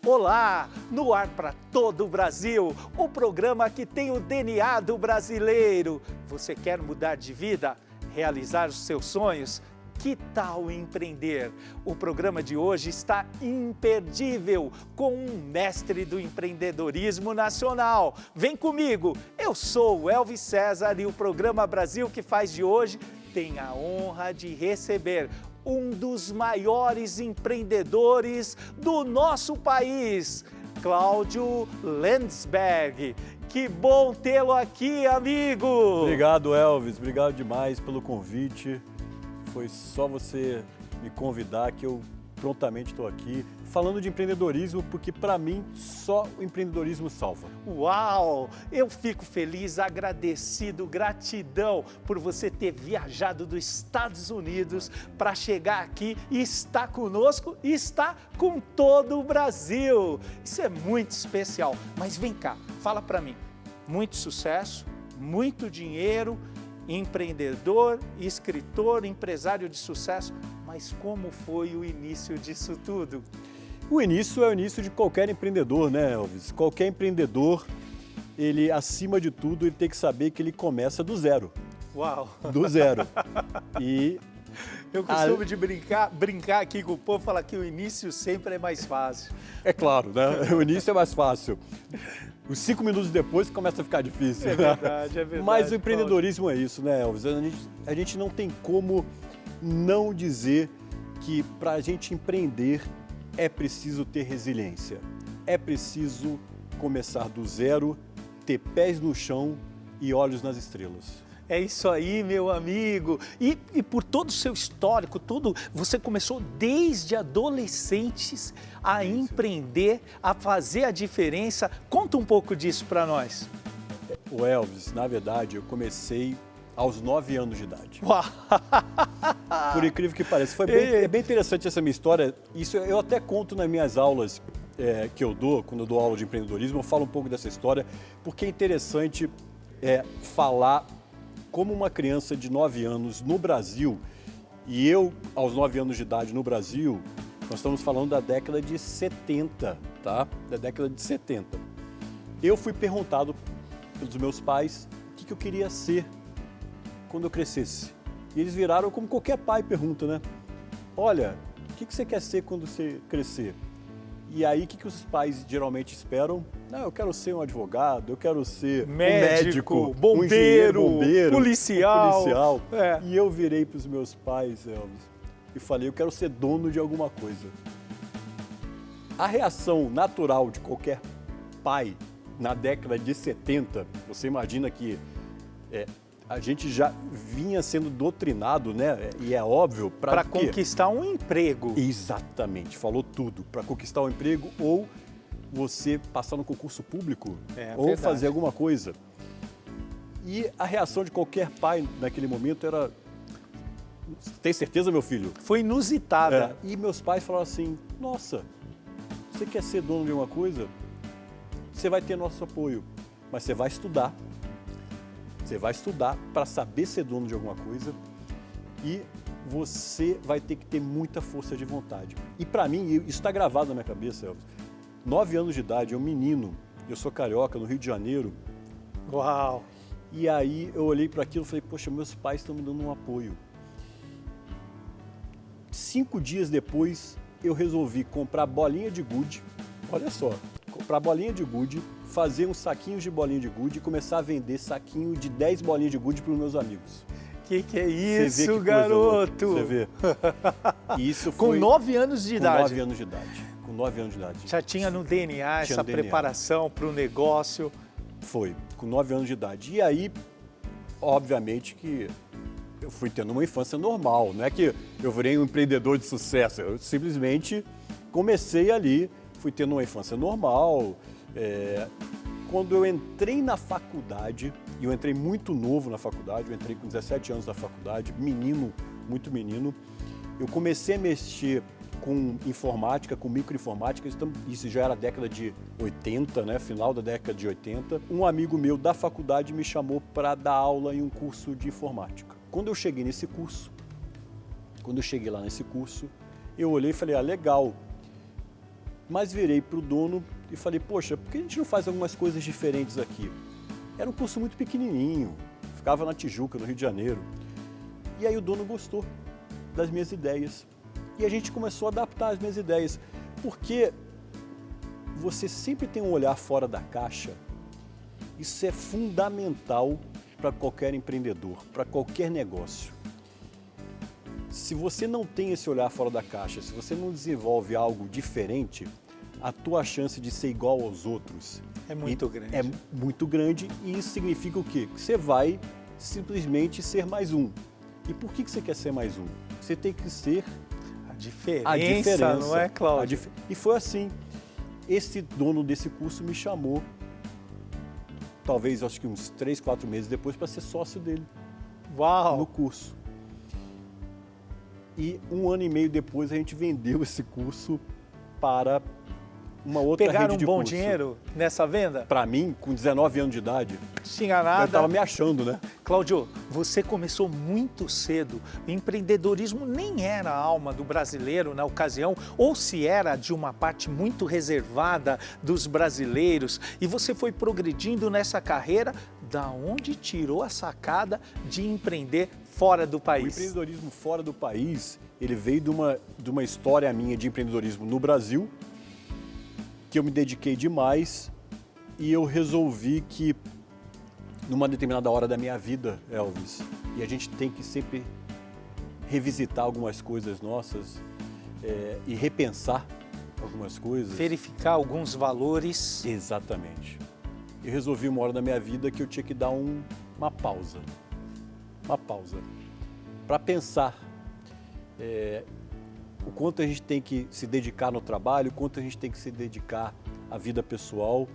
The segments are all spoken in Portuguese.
Olá, no ar para todo o Brasil, o programa que tem o DNA do brasileiro. Você quer mudar de vida? Realizar os seus sonhos? Que tal empreender? O programa de hoje está imperdível, com um mestre do empreendedorismo nacional. Vem comigo, eu sou o Elvis César e o programa Brasil que faz de hoje tem a honra de receber um dos maiores empreendedores do nosso país, Cláudio Landsberg. Que bom tê-lo aqui, amigo! Obrigado, Elvis. Obrigado demais pelo convite. Foi só você me convidar que eu prontamente estou aqui falando de empreendedorismo, porque para mim só o empreendedorismo salva. Uau! Eu fico feliz, agradecido, gratidão por você ter viajado dos Estados Unidos para chegar aqui e estar conosco e estar com todo o Brasil. Isso é muito especial. Mas vem cá, fala para mim. Muito sucesso, muito dinheiro, empreendedor, escritor, empresário de sucesso. Mas como foi o início disso tudo? O início é o início de qualquer empreendedor, né, Elvis? Qualquer empreendedor, ele, acima de tudo, ele tem que saber que ele começa do zero. Uau! Do zero. E eu costumo de brincar aqui com o povo, falar que o início sempre é mais fácil. É claro, né? O início é mais fácil. Os 5 minutos depois começa a ficar difícil. É verdade, é verdade. Mas o empreendedorismo é isso, né, Elvis? A gente não tem como não dizer que para a gente empreender é preciso ter resiliência. É preciso começar do zero, ter pés no chão e olhos nas estrelas. É isso aí, meu amigo. E por todo o seu histórico, você começou desde adolescentes a empreender, a fazer a diferença. Conta um pouco disso para nós. O Elvis, na verdade, eu comecei aos 9 anos de idade. Uau. Por incrível que pareça. É bem interessante essa minha história. Isso eu até conto nas minhas aulas que eu dou, quando eu dou aula de empreendedorismo, eu falo um pouco dessa história, porque é interessante falar como uma criança de 9 anos no Brasil, e eu, aos 9 anos de idade no Brasil, nós estamos falando da década de 70, tá? Da década de 70. Eu fui perguntado pelos meus pais o que eu queria ser quando eu crescesse. E eles viraram como qualquer pai pergunta, né? Olha, o que você quer ser quando você crescer? E aí, o que os pais geralmente esperam? Não, eu quero ser um advogado, eu quero ser médico, bombeiro, policial. É. E eu virei para os meus pais, Elvis, e falei, eu quero ser dono de alguma coisa. A reação natural de qualquer pai na década de 70, você imagina que a gente já vinha sendo doutrinado, né? E é óbvio, para conquistar um emprego. Exatamente, falou tudo. Para conquistar um emprego ou você passar no concurso público ou verdade. Fazer alguma coisa. E a reação de qualquer pai naquele momento era: tem certeza, meu filho? Foi inusitada. E meus pais falaram assim: nossa, você quer ser dono de uma coisa? Você vai ter nosso apoio, mas você vai estudar. Você vai estudar para saber ser dono de alguma coisa e você vai ter que ter muita força de vontade. E para mim, isso está gravado na minha cabeça, Elvis. 9 anos de idade, eu menino, eu sou carioca, no Rio de Janeiro. Uau! E aí eu olhei para aquilo e falei, poxa, meus pais estão me dando um apoio. 5 dias depois, eu resolvi comprar bolinha de gude, olha só, comprar bolinha de gude, fazer uns saquinhos de bolinha de gude e começar a vender saquinho de 10 bolinhas de gude para os meus amigos. Que é isso, garoto? Você vê. E isso foi... Com 9 anos de idade? Com 9 anos de idade. Com 9 anos de idade. Já tinha no DNA essa preparação para o negócio? Foi, com 9 anos de idade. E aí, obviamente que eu fui tendo uma infância normal. Não é que eu virei um empreendedor de sucesso. Eu simplesmente comecei ali, fui tendo uma infância normal. Quando eu entrei na faculdade, e eu entrei muito novo na faculdade, eu entrei com 17 anos na faculdade, menino, muito menino, eu comecei a mexer com informática, com microinformática, isso já era década de 80, né? Final da década de 80. Um amigo meu da faculdade me chamou para dar aula em um curso de informática. Quando eu cheguei lá nesse curso, eu olhei e falei, legal, Mas virei para o dono e falei, poxa, por que a gente não faz algumas coisas diferentes aqui? Era um curso muito pequenininho, ficava na Tijuca, no Rio de Janeiro. E aí o dono gostou das minhas ideias. E a gente começou a adaptar as minhas ideias. Porque você sempre tem um olhar fora da caixa. Isso é fundamental para qualquer empreendedor, para qualquer negócio. Se você não tem esse olhar fora da caixa, se você não desenvolve algo diferente, a tua chance de ser igual aos outros é muito grande. É muito grande, e isso significa o quê? Que você vai simplesmente ser mais um. E por que você quer ser mais um? Você tem que ser a diferença, não é, Cláudio? E foi assim. Esse dono desse curso me chamou, talvez acho que uns 3, 4 meses depois, para ser sócio dele. Uau! No curso. E 1 ano e meio depois a gente vendeu esse curso para uma outra Pegaram rede de um bom curso. dinheiro nessa venda? Para mim, com 19 anos de idade, tinha nada. eu estava me achando, né? Cláudio, você começou muito cedo. O empreendedorismo nem era a alma do brasileiro na ocasião, ou se era de uma parte muito reservada dos brasileiros. E você foi progredindo nessa carreira, da onde tirou a sacada de empreender fora do país? O empreendedorismo fora do país, ele veio de uma história minha de empreendedorismo no Brasil, que eu me dediquei demais, e eu resolvi que, numa determinada hora da minha vida, Elvis, e a gente tem que sempre revisitar algumas coisas nossas e repensar algumas coisas. Verificar alguns valores. Exatamente. Eu resolvi uma hora da minha vida que eu tinha que dar uma pausa. Uma pausa. Para pensar o quanto a gente tem que se dedicar no trabalho, o quanto a gente tem que se dedicar à vida pessoal.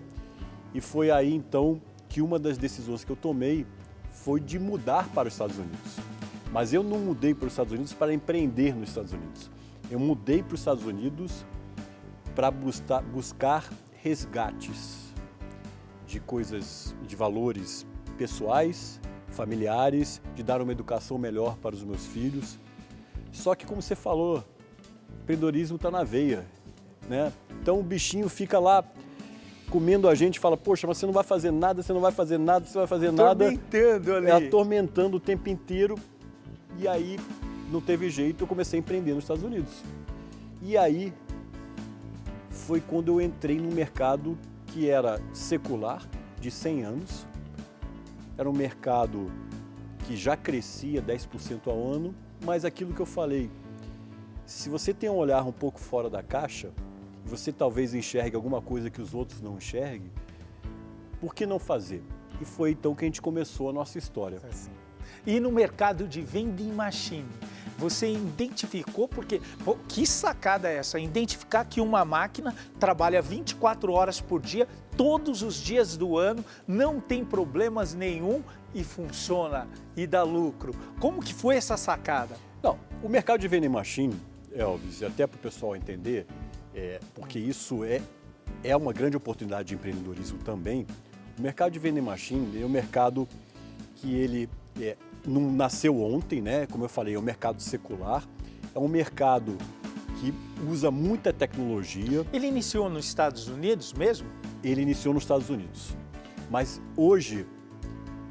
E foi aí, então, que uma das decisões que eu tomei foi de mudar para os Estados Unidos. Mas eu não mudei para os Estados Unidos para empreender nos Estados Unidos. Eu mudei para os Estados Unidos para buscar resgates de coisas, de valores pessoais, familiares, de dar uma educação melhor para os meus filhos. Só que, como você falou, o empreendedorismo está na veia, né? Então o bichinho fica lá comendo a gente, fala, poxa, mas você não vai fazer nada, você não vai fazer nada, você não vai fazer nada. Atormentando ali. Atormentando o tempo inteiro. E aí, não teve jeito, eu comecei a empreender nos Estados Unidos. E aí, foi quando eu entrei num mercado que era secular, de 100 anos. Era um mercado que já crescia 10% ao ano, mas aquilo que eu falei, se você tem um olhar um pouco fora da caixa, você talvez enxergue alguma coisa que os outros não enxerguem, por que não fazer? E foi então que a gente começou a nossa história. Assim. E no mercado de vending machine, você identificou, porque, pô, que sacada é essa? Identificar que uma máquina trabalha 24 horas por dia, todos os dias do ano, não tem problemas nenhum e funciona e dá lucro. Como que foi essa sacada? Não, o mercado de vending machine, Elvis, até para o pessoal entender, porque isso é uma grande oportunidade de empreendedorismo também. O mercado de vending machine é um mercado que ele não nasceu ontem, né? Como eu falei, é um mercado secular, é um mercado que usa muita tecnologia. Ele iniciou nos Estados Unidos mesmo? Ele iniciou nos Estados Unidos, mas hoje,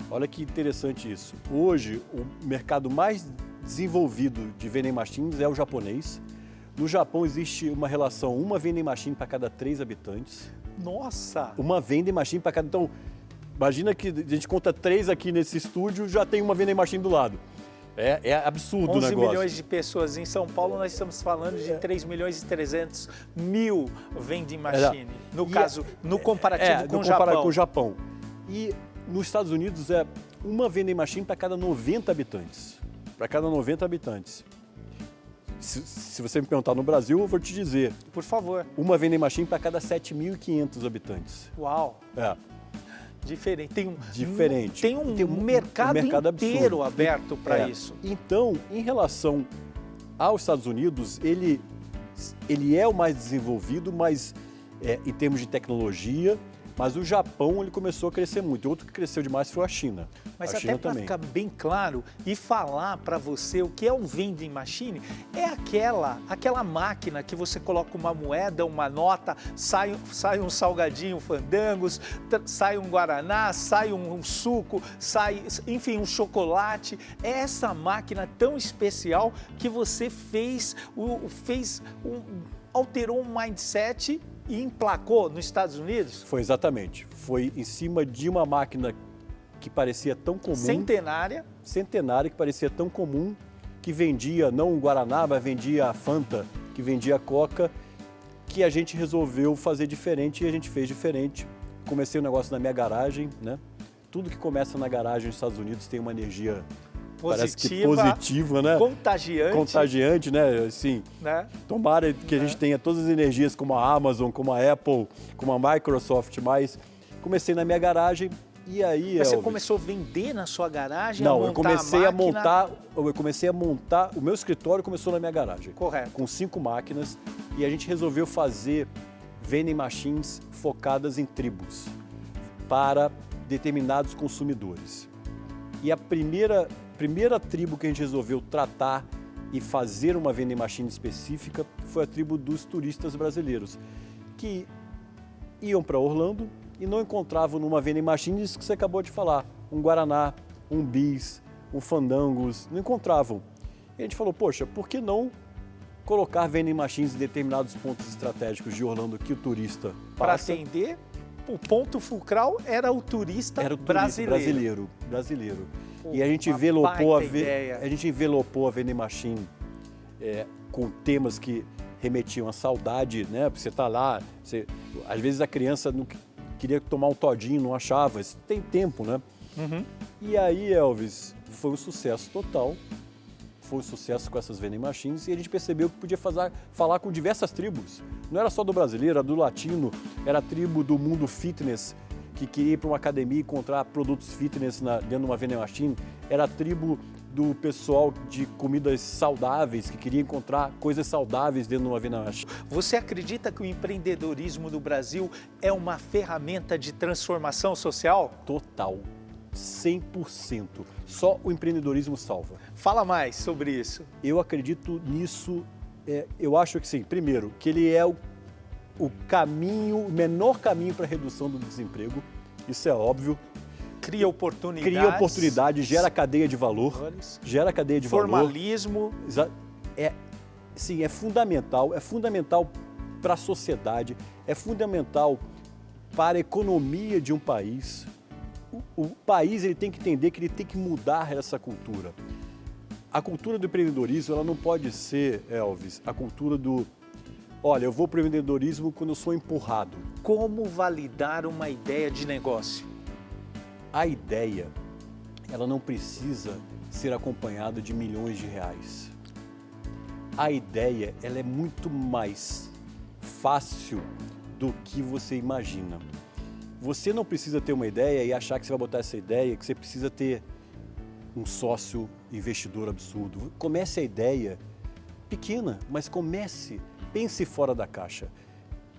olha que interessante isso, hoje o mercado mais desenvolvido de vending machines é o japonês. No Japão existe uma relação, uma vending machine para cada 3 habitantes. Nossa! Uma vending machine para cada... Então, imagina que a gente conta 3 aqui nesse estúdio, já tem uma vending machine do lado. É absurdo o 11 negócio. milhões de pessoas em São Paulo, nós estamos falando de 3 milhões e 300 mil vending machine. No caso, no comparativo com o Japão. E nos Estados Unidos é uma vending machine para cada 90 habitantes. Para cada 90 habitantes. Se você me perguntar no Brasil, eu vou te dizer. Por favor. Uma vending machine para cada 7.500 habitantes. Uau! Diferente. Tem um mercado inteiro aberto para isso. Então, em relação aos Estados Unidos, ele é o mais desenvolvido, mas em termos de tecnologia, Mas o Japão ele começou a crescer muito. Outro que cresceu demais foi a China. Mas a China até para também. ficar bem claro e falar para você o que é um vending machine, é aquela máquina que você coloca uma moeda, uma nota, sai um salgadinho Fandangos, sai um guaraná, sai um suco, sai, enfim, um chocolate. É essa máquina tão especial que você alterou um mindset e emplacou nos Estados Unidos? Foi exatamente. Foi em cima de uma máquina que parecia tão comum. Centenária, que parecia tão comum, que vendia não o Guaraná, mas vendia a Fanta, que vendia a Coca, que a gente resolveu fazer diferente e a gente fez diferente. Comecei o negócio na minha garagem, né? Tudo que começa na garagem nos Estados Unidos tem uma energia positiva, né? Contagiante, né? Assim, né? Tomara que a gente tenha todas as energias como a Amazon, como a Apple, como a Microsoft, mas comecei na minha garagem e aí, Mas Elvis, você começou a vender na sua garagem? Não, eu comecei a montar, o meu escritório começou na minha garagem. Correto. Com 5 máquinas e a gente resolveu fazer vending machines focadas em tribos para determinados consumidores. E a primeira tribo que a gente resolveu tratar e fazer uma vending machine específica foi a tribo dos turistas brasileiros, que iam para Orlando e não encontravam numa vending machine isso que você acabou de falar, um Guaraná, um Bis, um Fandangos, não encontravam. E a gente falou, poxa, por que não colocar vending machines em determinados pontos estratégicos de Orlando que o turista passa? Para atender, o ponto fulcral era o turista brasileiro. Pô, e a gente envelopou a vending machine com temas que remetiam à saudade, né? Porque você está lá, às vezes a criança não queria tomar um todinho, não achava, isso tem tempo, né? Uhum. E aí, Elvis, foi um sucesso total, foi um sucesso com essas vending machines e a gente percebeu que podia falar com diversas tribos. Não era só do brasileiro, era do latino, era a tribo do mundo fitness, que queria ir para uma academia e encontrar produtos fitness dentro de uma vending machine, era a tribo do pessoal de comidas saudáveis, que queria encontrar coisas saudáveis dentro de uma vending machine. Você acredita que o empreendedorismo no Brasil é uma ferramenta de transformação social? Total, 100%. Só o empreendedorismo salva. Fala mais sobre isso. Eu acredito nisso, eu acho que sim. Primeiro, que ele é o menor caminho para a redução do desemprego, isso é óbvio. Cria oportunidade, gera cadeia de valor. Formalismo. Sim, é fundamental para a sociedade, é fundamental para a economia de um país. O país ele tem que entender que ele tem que mudar essa cultura. A cultura do empreendedorismo ela não pode ser, Elvis, a cultura do olha, eu vou para o empreendedorismo quando eu sou empurrado. Como validar uma ideia de negócio? A ideia, ela não precisa ser acompanhada de milhões de reais. A ideia, ela é muito mais fácil do que você imagina. Você não precisa ter uma ideia e achar que você vai botar essa ideia, que você precisa ter um sócio investidor absurdo. Comece a ideia pequena, mas pense fora da caixa.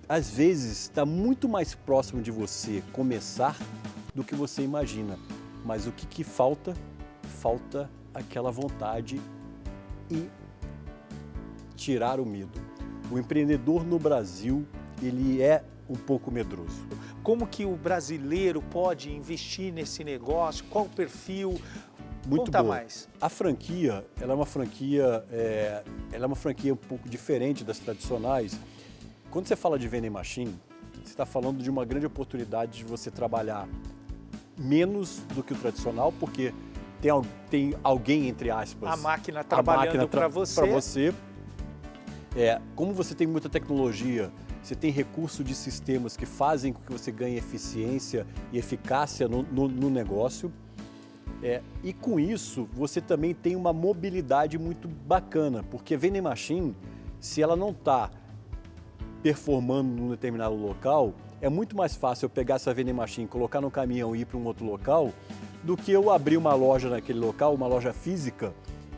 Às vezes está muito mais próximo de você começar do que você imagina. Mas o que falta? Falta aquela vontade e tirar o medo. O empreendedor no Brasil, ele é um pouco medroso. Como que o brasileiro pode investir nesse negócio? Qual o perfil? Muito Conta boa. mais. A franquia, ela é uma franquia um pouco diferente das tradicionais. Quando você fala de vending machine, você está falando de uma grande oportunidade de você trabalhar menos do que o tradicional, porque tem alguém, entre aspas, a máquina trabalhando para você. Como você tem muita tecnologia, você tem recurso de sistemas que fazem com que você ganhe eficiência e eficácia no negócio. E com isso, você também tem uma mobilidade muito bacana, porque a vending machine, se ela não está performando num determinado local, é muito mais fácil eu pegar essa vending machine, colocar no caminhão e ir para um outro local, do que eu abrir uma loja naquele local, uma loja física.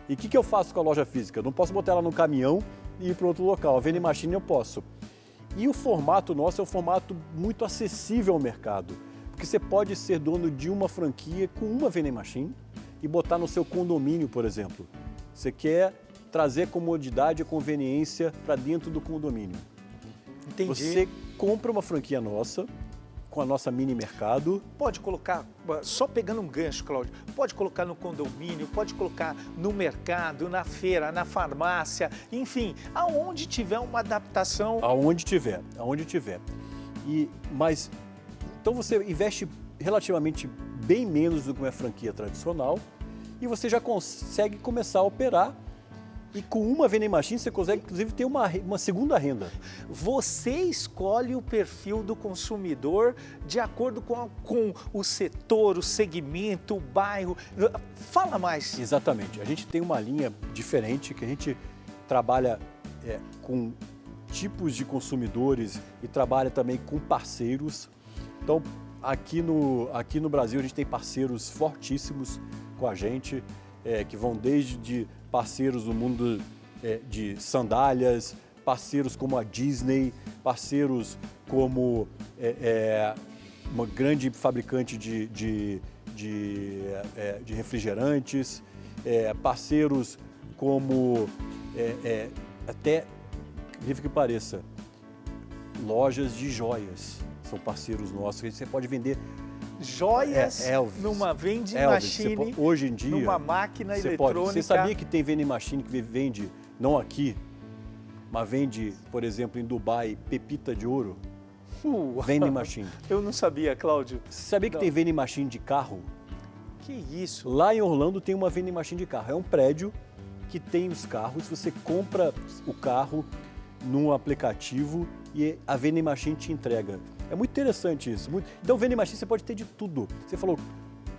E o que eu faço com a loja física? Eu não posso botar ela no caminhão e ir para outro local. A vending machine eu posso. E o formato nosso é um formato muito acessível ao mercado, porque você pode ser dono de uma franquia com uma vending machine e botar no seu condomínio, por exemplo. Você quer trazer comodidade e conveniência para dentro do condomínio. Entendi. Você compra uma franquia nossa, com a nossa mini mercado. Pode colocar, só pegando um gancho, Cláudio, pode colocar no condomínio, pode colocar no mercado, na feira, na farmácia, enfim, aonde tiver uma adaptação. Aonde tiver. Mas, então você investe relativamente bem menos do que uma franquia tradicional e você já consegue começar a operar. E com uma vending machine você consegue, inclusive, ter uma segunda renda. Você escolhe o perfil do consumidor de acordo com o setor, o segmento, o bairro. Fala mais. Exatamente. A gente tem uma linha diferente que a gente trabalha com tipos de consumidores e trabalha também com parceiros. Então, aqui no Brasil, a gente tem parceiros fortíssimos com a gente, que vão desde parceiros no mundo de sandálias, parceiros como a Disney, parceiros como uma grande fabricante de refrigerantes, parceiros como, até, incrível que pareça, lojas de joias são parceiros nossos. Você pode vender joias numa vending machine, hoje em dia, numa máquina eletrônica. Você sabia que tem vending machine que vende, não aqui, mas vende, por exemplo, em Dubai, pepita de ouro? Vending machine. Eu não sabia, Cláudio. Você sabia que tem vending machine de carro? Que isso? Lá em Orlando tem uma vending machine de carro. É um prédio que tem os carros, você compra o carro num aplicativo e a vending machine te entrega. É muito interessante isso. Então, vending machine você pode ter de tudo. Você falou,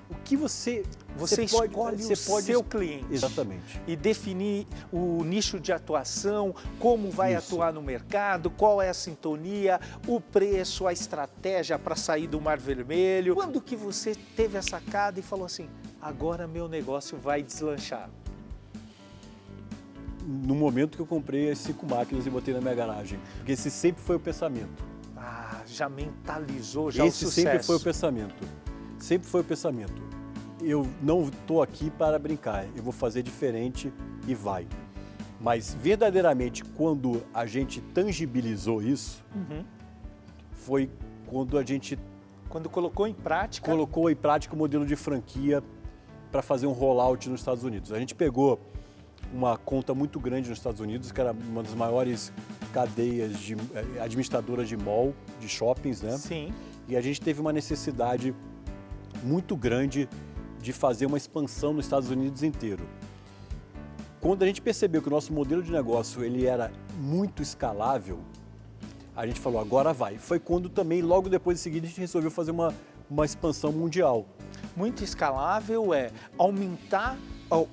o que você escolhe o seu cliente. Exatamente. E definir o nicho de atuação, como vai atuar no mercado, qual é a sintonia, o preço, a estratégia para sair do Mar Vermelho. Quando que você teve a sacada e falou assim, agora meu negócio vai deslanchar? No momento que eu comprei as 5 máquinas e botei na minha garagem. Porque esse sempre foi o pensamento. Já mentalizou, já o sucesso. Esse sempre foi o pensamento. Sempre foi o pensamento. Eu não estou aqui para brincar, eu vou fazer diferente e vai. Mas verdadeiramente, quando a gente tangibilizou isso, foi quando a gente... Quando colocou em prática? Colocou em prática o modelo de franquia para fazer um rollout nos Estados Unidos. A gente pegou uma conta muito grande nos Estados Unidos, que era uma das maiores cadeias de administradoras de mall, de shoppings, né? Sim. E a gente teve uma necessidade muito grande de fazer uma expansão nos Estados Unidos inteiro. Quando a gente percebeu que o nosso modelo de negócio ele era muito escalável, a gente falou, agora vai. Foi quando também, logo depois de seguida, a gente resolveu fazer uma expansão mundial. Muito escalável é aumentar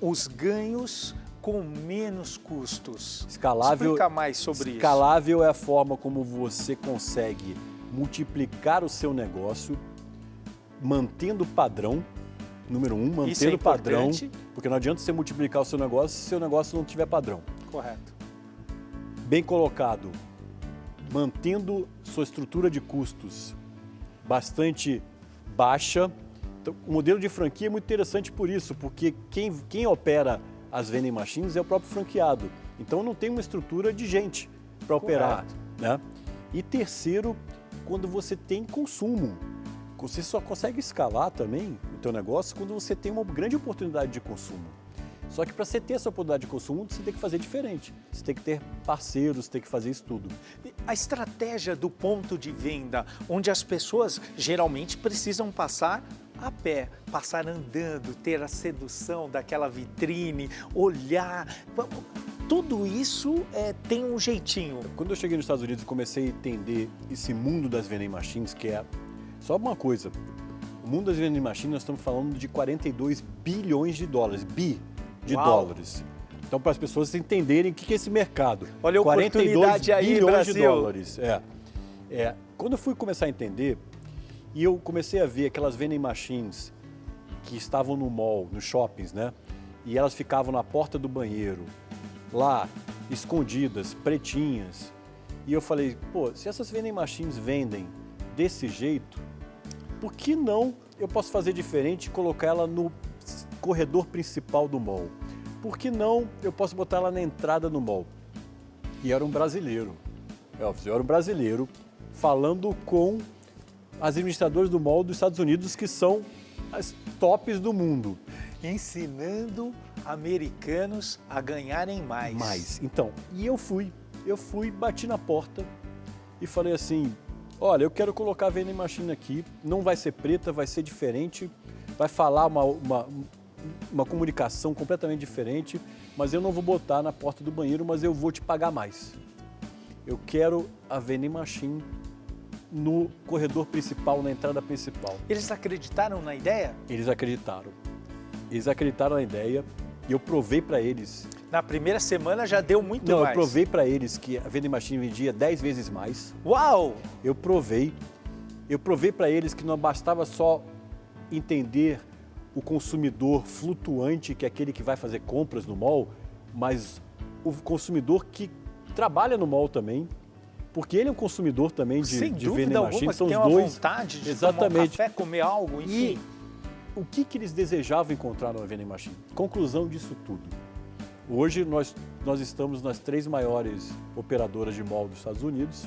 os ganhos com menos custos. Escalável, explica mais sobre isso. Escalável é a forma como você consegue multiplicar o seu negócio, mantendo o padrão, número 1, mantendo o padrão, porque não adianta você multiplicar o seu negócio se o seu negócio não tiver padrão. Correto. Bem colocado, mantendo sua estrutura de custos bastante baixa. Então, o modelo de franquia é muito interessante por isso, porque quem opera as vending machines é o próprio franqueado. Então não tem uma estrutura de gente para operar, né? E terceiro, quando você tem consumo. Você só consegue escalar também o teu negócio quando você tem uma grande oportunidade de consumo. Só que para você ter essa oportunidade de consumo, você tem que fazer diferente. Você tem que ter parceiros, tem que fazer isso tudo. A estratégia do ponto de venda, onde as pessoas geralmente precisam passar a pé, passar andando, ter a sedução daquela vitrine, olhar, tudo isso tem um jeitinho. Quando eu cheguei nos Estados Unidos e comecei a entender esse mundo das vending machines, que é só uma coisa, o mundo das vending machines nós estamos falando de 42 bilhões de dólares, dólares. Então, para as pessoas entenderem o que é esse mercado. Olha a oportunidade aí, Brasil. De dólares. Quando eu fui começar a entender, e eu comecei a ver aquelas vending machines que estavam no mall, nos shoppings, né? E elas ficavam na porta do banheiro, lá, escondidas, pretinhas. E eu falei, pô, se essas vending machines vendem desse jeito, por que não eu posso fazer diferente e colocar ela no corredor principal do mall? Por que não eu posso botar ela na entrada do mall? E era um brasileiro, Elvis, eu era um brasileiro falando com as administradoras do mall dos Estados Unidos, que são as tops do mundo. Ensinando americanos a ganharem mais. Então, e eu fui, bati na porta e falei assim, olha, eu quero colocar a vending machine aqui, não vai ser preta, vai ser diferente, vai falar uma comunicação completamente diferente, mas eu não vou botar na porta do banheiro, mas eu vou te pagar mais. Eu quero a vending machine no corredor principal, na entrada principal. Eles acreditaram na ideia? Eles acreditaram. Eles acreditaram na ideia e eu provei para eles. Na primeira semana já deu muito Não, mais. eu provei para eles que a vending machine vendia 10 vezes mais. Uau! Eu provei para eles que não bastava só entender o consumidor flutuante, que é aquele que vai fazer compras no mall, mas o consumidor que trabalha no mall também, porque ele é um consumidor também de vending machine, são tem os uma dois. vontade de Exatamente. tomar um café, comer algo, enfim. E o que eles desejavam encontrar numa vending machine? Conclusão disso tudo. Hoje nós estamos nas 3 maiores operadoras de mall dos Estados Unidos.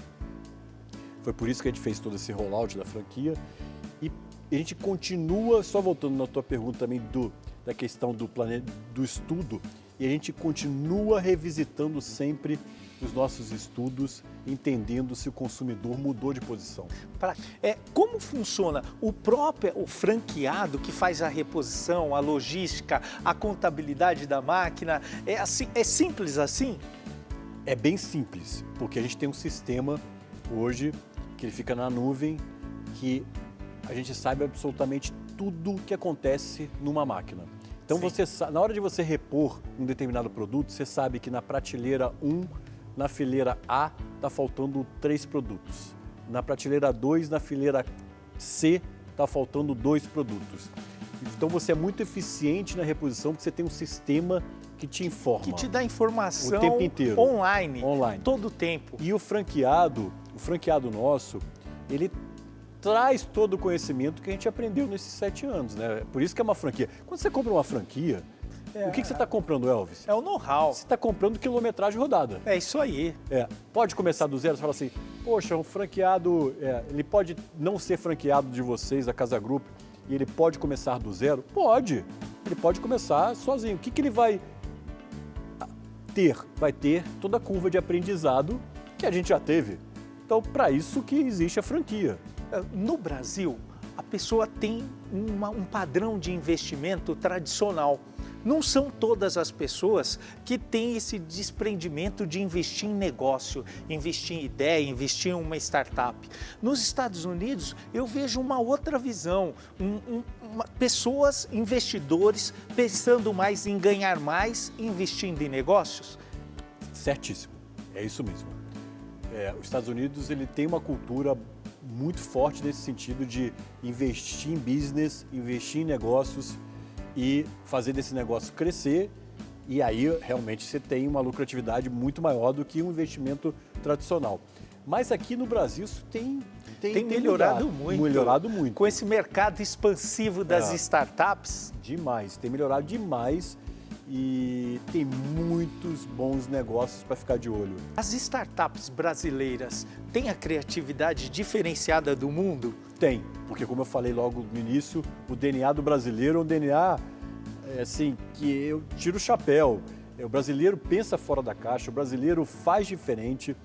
Foi por isso que a gente fez todo esse rollout da franquia. E a gente continua, só voltando na tua pergunta também da questão do estudo, e a gente continua revisitando sempre os nossos estudos, entendendo se o consumidor mudou de posição. Como funciona? O franqueado que faz a reposição, a logística, a contabilidade da máquina, é simples assim? É bem simples, porque a gente tem um sistema hoje que ele fica na nuvem, que a gente sabe absolutamente tudo o que acontece numa máquina. Então, na hora de você repor um determinado produto, você sabe que na prateleira 1, na fileira A, está faltando 3 produtos. Na prateleira 2, na fileira C, está faltando 2 produtos. Então, você é muito eficiente na reposição, porque você tem um sistema que te informa. Que te dá informação o tempo inteiro. Online. Todo o tempo. E o franqueado nosso, ele traz todo o conhecimento que a gente aprendeu nesses 7 anos, né? Por isso que é uma franquia. Quando você compra uma franquia, o que você está comprando, Elvis? É o know-how. Você está comprando quilometragem rodada. É isso aí. Pode começar do zero, você fala assim, poxa, um franqueado, ele pode não ser franqueado de vocês, da Casa Grupo, e ele pode começar do zero? Pode. Ele pode começar sozinho. O que ele vai ter? Vai ter toda a curva de aprendizado que a gente já teve. Então, para isso que existe a franquia. No Brasil, a pessoa tem um padrão de investimento tradicional. Não são todas as pessoas que têm esse desprendimento de investir em negócio, investir em ideia, investir em uma startup. Nos Estados Unidos, eu vejo uma outra visão, pessoas, investidores, pensando mais em ganhar mais, investindo em negócios. Certíssimo, é isso mesmo. Os Estados Unidos ele tem uma cultura muito forte nesse sentido de investir em business, investir em negócios e fazer desse negócio crescer, e aí realmente você tem uma lucratividade muito maior do que um investimento tradicional. Mas aqui no Brasil isso tem melhorado muito. Melhorado muito. Com esse mercado expansivo das startups. Demais, tem melhorado demais e tem muitos bons negócios para ficar de olho. As startups brasileiras têm a criatividade diferenciada do mundo? Tem, porque como eu falei logo no início, o DNA do brasileiro é um DNA assim, que eu tiro o chapéu. O brasileiro pensa fora da caixa, o brasileiro faz diferente.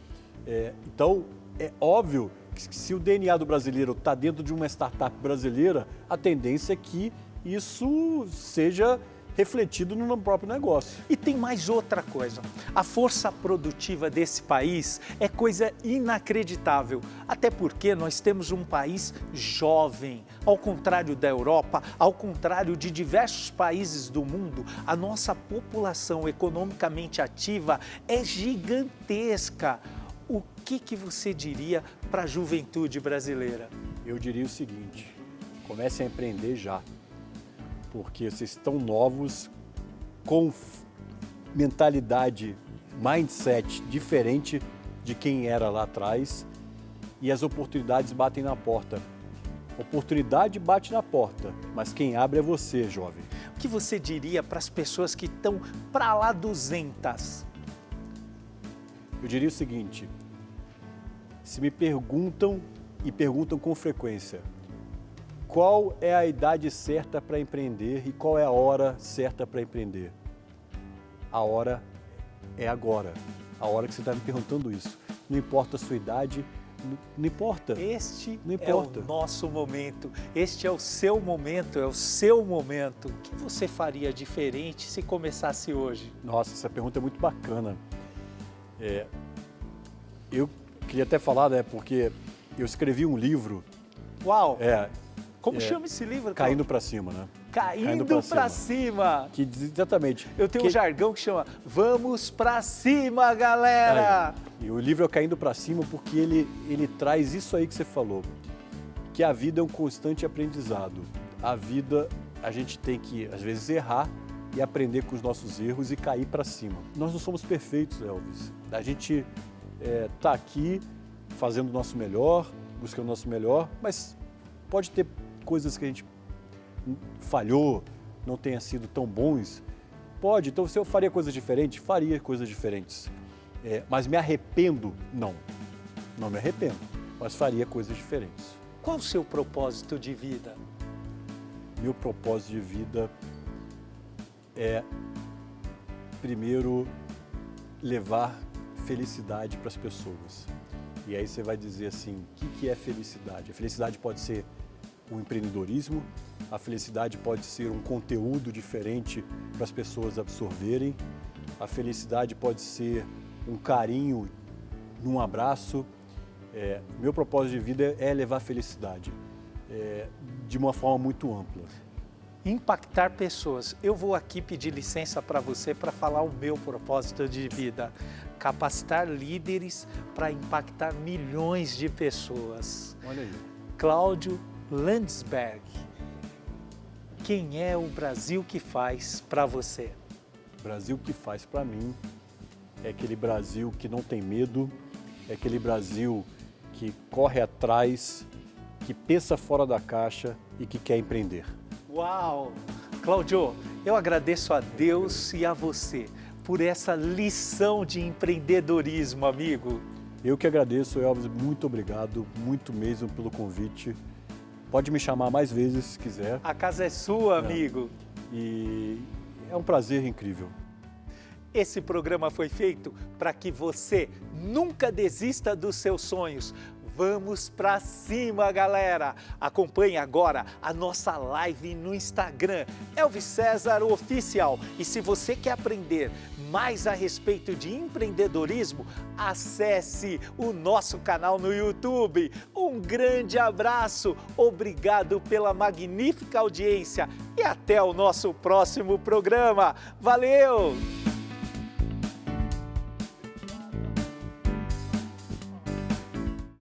Então, é óbvio que se o DNA do brasileiro está dentro de uma startup brasileira, a tendência é que isso seja refletido no próprio negócio. E tem mais outra coisa. A força produtiva desse país é coisa inacreditável, até porque nós temos um país jovem. Ao contrário da Europa, ao contrário de diversos países do mundo, a nossa população economicamente ativa é gigantesca. O que você diria para a juventude brasileira? Eu diria o seguinte, comecem a empreender já. Porque vocês estão novos, com mentalidade, mindset diferente, de quem era lá atrás e as oportunidades batem na porta. Oportunidade bate na porta, mas quem abre é você, jovem. O que você diria para as pessoas que estão para lá 200? Eu diria o seguinte, se me perguntam e perguntam com frequência, qual é a idade certa para empreender e qual é a hora certa para empreender? A hora é agora, a hora que você está me perguntando isso. Não importa a sua idade, não importa. Este não é importa. o nosso momento, este é o seu momento, é o seu momento. O que você faria diferente se começasse hoje? Nossa, essa pergunta é muito bacana. Eu queria até falar, né, porque eu escrevi um livro. Uau! Como chama esse livro? Caindo para cima, né? Caindo para cima. Que diz exatamente. Eu tenho um jargão que chama Vamos para cima, galera! E o livro é Caindo para Cima porque ele traz isso aí que você falou, que a vida é um constante aprendizado. A vida, a gente tem que, às vezes, errar e aprender com os nossos erros e cair para cima. Nós não somos perfeitos, Elvis. A gente tá aqui fazendo o nosso melhor, buscando o nosso melhor, mas pode ter coisas que a gente falhou, não tenha sido tão bons. Pode, então se eu faria coisas diferentes, faria coisas diferentes. Mas me arrependo? Não. Não me arrependo, mas faria coisas diferentes. Qual o seu propósito de vida? Meu propósito de vida é, primeiro, levar felicidade para as pessoas. E aí você vai dizer assim, o que é felicidade? A felicidade pode ser o empreendedorismo, a felicidade pode ser um conteúdo diferente para as pessoas absorverem, a felicidade pode ser um carinho num abraço. Meu propósito de vida é levar felicidade de uma forma muito ampla. Impactar pessoas. Eu vou aqui pedir licença para você para falar o meu propósito de vida. Capacitar líderes para impactar milhões de pessoas. Olha aí. Cláudio Landsberg. Quem é o Brasil que faz para você? O Brasil que faz para mim é aquele Brasil que não tem medo, é aquele Brasil que corre atrás, que pensa fora da caixa e que quer empreender. Uau! Cláudio, eu agradeço a Deus e a você por essa lição de empreendedorismo, amigo. Eu que agradeço, Elvis, muito obrigado, muito mesmo pelo convite. Pode me chamar mais vezes se quiser. A casa é sua, amigo. E é um prazer incrível. Esse programa foi feito para que você nunca desista dos seus sonhos. Vamos pra cima, galera! Acompanhe agora a nossa live no Instagram, Elvis César Oficial. E se você quer aprender mais a respeito de empreendedorismo, acesse o nosso canal no YouTube. Um grande abraço, obrigado pela magnífica audiência e até o nosso próximo programa. Valeu!